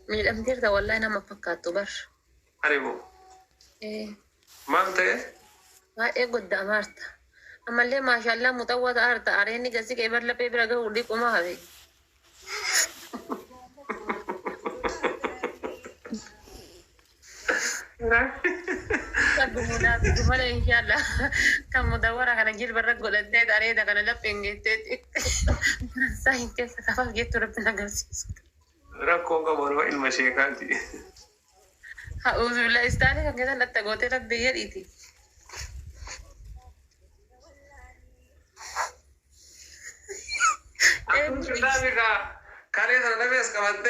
من الأمثلة ده والله أنا ما فكرت بر. أريبو إيه ما أنت ما إيه قدام أرتا. أما اللي ما شاء الله متوضع أرتا أريني جالسي كيبر لبي برا جو ديكو ما هذي. كمونا كمونا إن شاء الله كم مدورة كنا جيل برا قول الديت أريدا كنا لبينج تيت. ساين كيس كفاف جيت ربنا جالسي. ركوك أبغى المشيكاتي. أعوذ بالله استاني كم كذا نتقوتي ربي يريتي. كان يدرنا بس كمان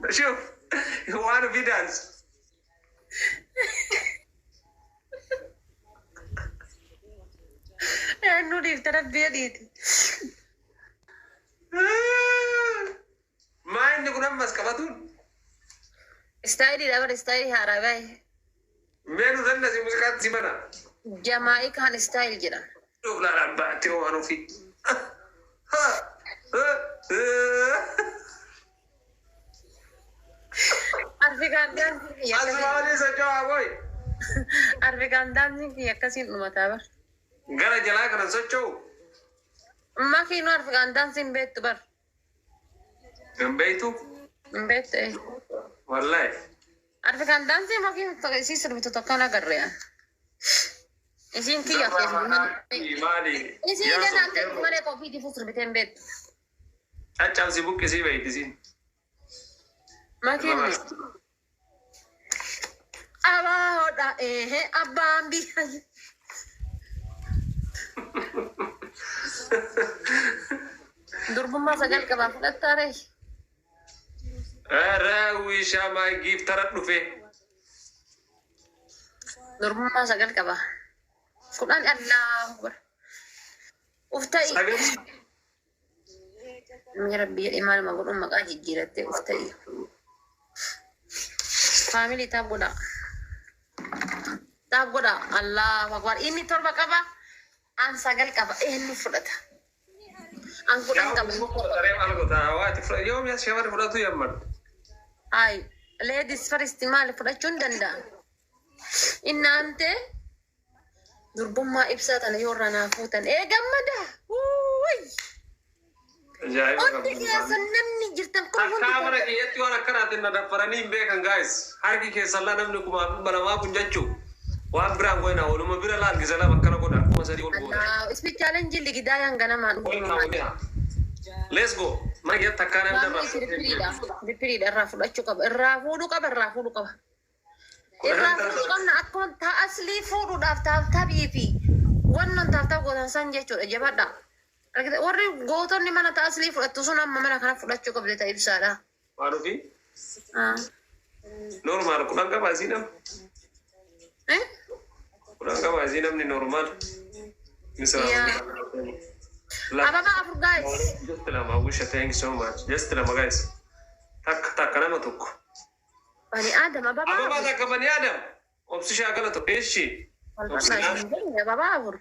شوف وانا في دانس يعني نوري تربي يريتي. ما عندك نمس كمان استايلي دابر استايلي هاراباي. مين ذا الناس موسيقى زمانة جماعي كان ستايل جدا. شوف لا بعتي وانا في عارفة كان دانسي أسمعني سجوا أبوي عارفة كان دانسي يا كسين نمتابر. قال جلاك أنا سجوا ما في نور عارفة كان دانسي بيت بر. من بيته بيت إيه. والله عارفة كان دانسي ما في تغيسي سربت تكانا قريان. إسين كي يفيز مالي إسين كذا أنت كمان كوفي دي فسر بتين بيت. أتشام سيبوك كسي بيتزين ما كين أبا هذا إيه أبا بي دربما سجل كبار التاريخ. راوي شاما يجيب تردو فيه دربما سجل كبار قرآن الله أكبر أفتي يا ربي الإيمان ما بقول أمك أجي جيرتي أفتي فاميلي تابودا الله أكبر إني تربة كبا أن سجل كبا إيه نفرت أن قرآن كبا يوم يا شباب فراتو يمر هاي ladies first مال فراتشون دندا إن أنت دربما إبساطنا يورانا فوتن إيه جمدا ووي أنت يا سنمني جرتن كل كاميرا كيتي وانا كرات إن دفرني بيكن جايز هاركي كيسلا نمنكم بنا ما بنجتشو وان برام وينا ولما بيرا لان كيسلا بكرة كودا كم سري ولبو اسمي challenge اللي كده yang gana man let's go ما جت تكانم دبر بيريد الرافود أشوك الرافود كبر الرافود كنا أكون تأصلي فورو دافتا تبيبي wannan taaftaa gootan san jechuudha jabaadha. Warri gootonni mana taaslii fudhattu sun amma mana kana fudhachuu qabde ta'e ibsaadha. Maalufi? Normaal kudhan qaba asinam. Kudhan qaba asinam ni normaal. Ababa afur guys. Just lama Wisha, thank you so much. Just lama guys. Tak nama tokko. Bani Adam ababa. Ababa takka bani Adam. Obsi shagala tokko eshi. Ababa afur.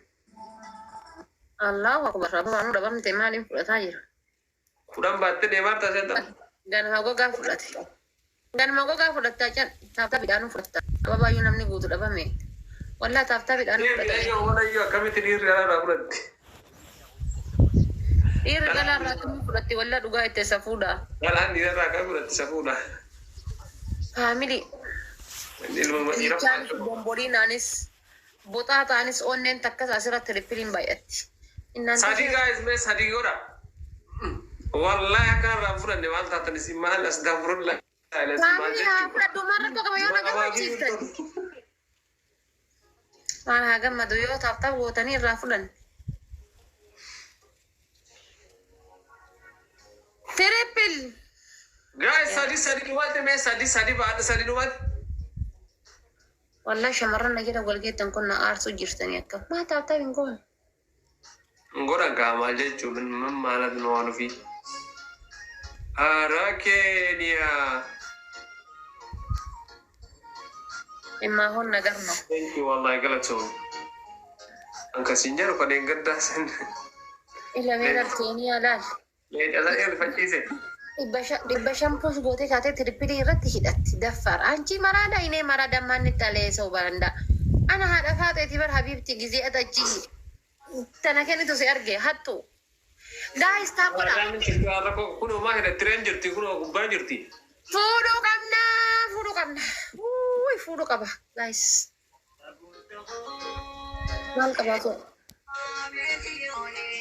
Allah akbar ababa anu dabam temalin fudhataa jira. Kudhan baatte deemaa taasisa. Ganama gogaa fudhate. Ganama gogaa fudhataa can taaftaa bidhaanuu fudhataa. Ababa iyyuu namni guutu dhabame. Wallah taaftaa bidhaanuu fudhataa. Wala iyyuu akkamitti dhiirri garaa fudhatte. Dhiirri garaa irraa akkamitti fudhatte wallah dhugaa itti safuudha. Galaan dhiirri irraa akkamitti fudhatte safuudha. Faamilii. Ilchaan bomboriinaanis boxaa ta'anis onneen takkas asirratti rippiliin baay'atti. Sadii guys mee sadii godha. Wallahi akka irraa fudhanne maal taatanis maal as dafuun la. Faamilii haa fudhadhu marra tokko yoo na gammachiiftan. Maal haa gammadu yoo taaftaa gootanii irraa fudhanne. Triple. Guys sadii dhumate mee sadii baadha sadii dhumate. Wallahi shamarran na jedha walgeettan kun na aarsuu jirtanii akka. Maa taaftaa hin goone. Ngora gama jechuun maalat nu waan fi ara Kenya. Imma hon nagarno. Thank you wallahi galatoo. Anka sinjaro kan engadda san. Ila mera Kenya lal. Le ala el fachise. Dibba shan gootee kaatee tirippilii irratti hidhatti daffar. Anchi maraada inee maraada manni talee soo baranda. Ana haadha faateeti bar habibti gizee atachi. Tana kennitu si arge hattu. Guys taakola. Kun homaa hidhattireen jirti kun gubbaa jirti. Fuudhuu qabna. Fuudhuu qabna. Fuudhuu qaba guys. Maal qabaa soo?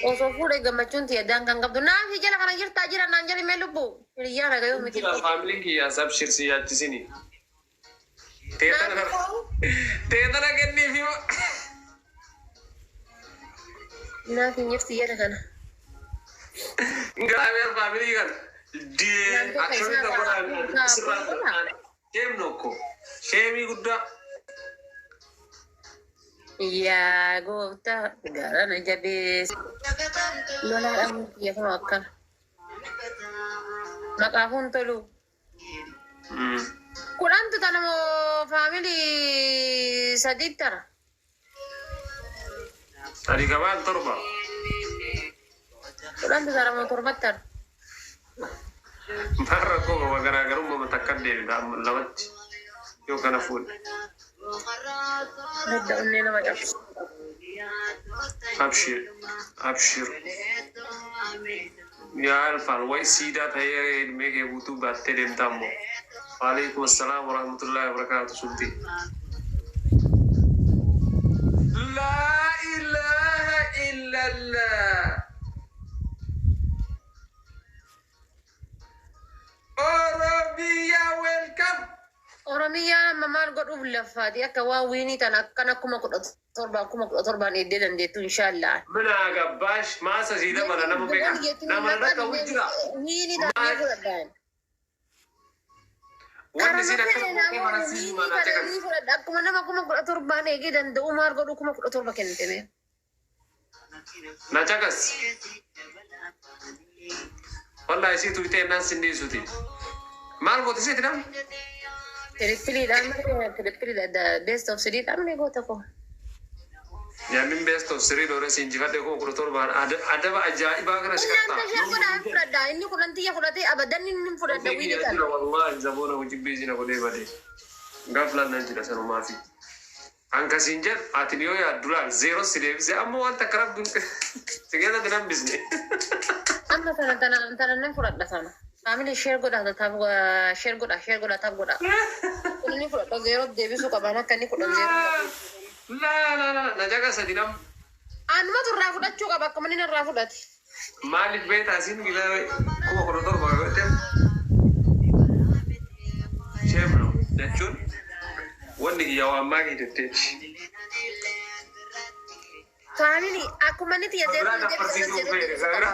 Osoo fuudhee gammachuun tiyaddaan kan qabdu. Naaf jala kana jirtaa jira naan jala mee lubbu. Hiriyyaan agayoo miti. Faamiliin kiyyaa sabshirsi yaachisini. Teetana kenniif hima. Naaf hin jirti jala kana. Gaafeen faamilii kana. Akkamitti godhaan sirraa godhaan. Sheemni okko. Sheemii guddaa. Yaa gooftaa garana jabees. Lolaadhaan biyya kana akkana. Maqaafuun tolu. Kudhantu tanamoo faamilii sadii tara. Adi gabaan torba. Kudhantu tanamoo torbat tara. Marra koo garaagarummaa takkan deemudha lamatti yoo kana fuudhe. Madda onnee nama cabsu. Abshir. Yaa alfaan wayi siidaa ta'ee ilmee kee guutuu baattee deemtaa immoo. Waalaikum assalaam warahmatullahi wabarakatuh sulti. La ilaha illallah. Oromia welcome. Oromiyaa amma maal godhuuf laffaati akka waan wiinii tan akkana kuma 17 eddee dandeettu inshaallah. Mina gabbash maasa siida mana nama beeka. Nama dhaqqa wajjira. Wiinii taatee fudhadhaan. Wanni siin akka boqee mana siin mana tekan. Akkuma nama kuma 17 eegee danda'u maal godhu kuma 17 kennitame. Na cakas. Wallahi siitu itee naan sindiisuti. Maal gooti siiti nam? Tirippiliidhaan best of three dhaan goota koo. Yaamin best of three doore siin jifadhe koo 17 adaba ajaa'ibaa kana shakata. Nyaata ishee godhaa fudhadhaa inni kudhan xiyya fudhatee abadan inni fudhadha wiini kana. Wallahi zaboona hojii beezina godhee badee. Gaaflaan nan jira sanumaa fi. Ankasiin jedhu ati yoo yaaddulaan zeero si deebisee ammoo wanta akka rabduun sigeeta dinan bisne. Amma tana nan fudhadha sana. Family share godha taaf taaf godha. Inni fudhadha zeero deebisuu qaban akka inni kudhan zeero. Na jaga sadi nam. Anumatu irraa fudhachuu qaba akkuma inni irraa fudhate. Maaliif beektaa siin gila kuma 17 godhate. Sheemno jechuun wanni kiyyaa waan maakii jetteeti. Family akkuma inni tiyya zeero deebisuu qaba.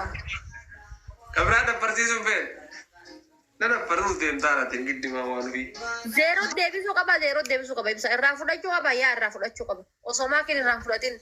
Kabraa dabarsiisuun feene. Nana paruu deemtaa latiin giddi maamaan fi. Zeero deebisuu qaba ibsa irraa fudhachuu qaba yaa irraa fudhachuu qaba. Osoo maakiin irraa fudhatin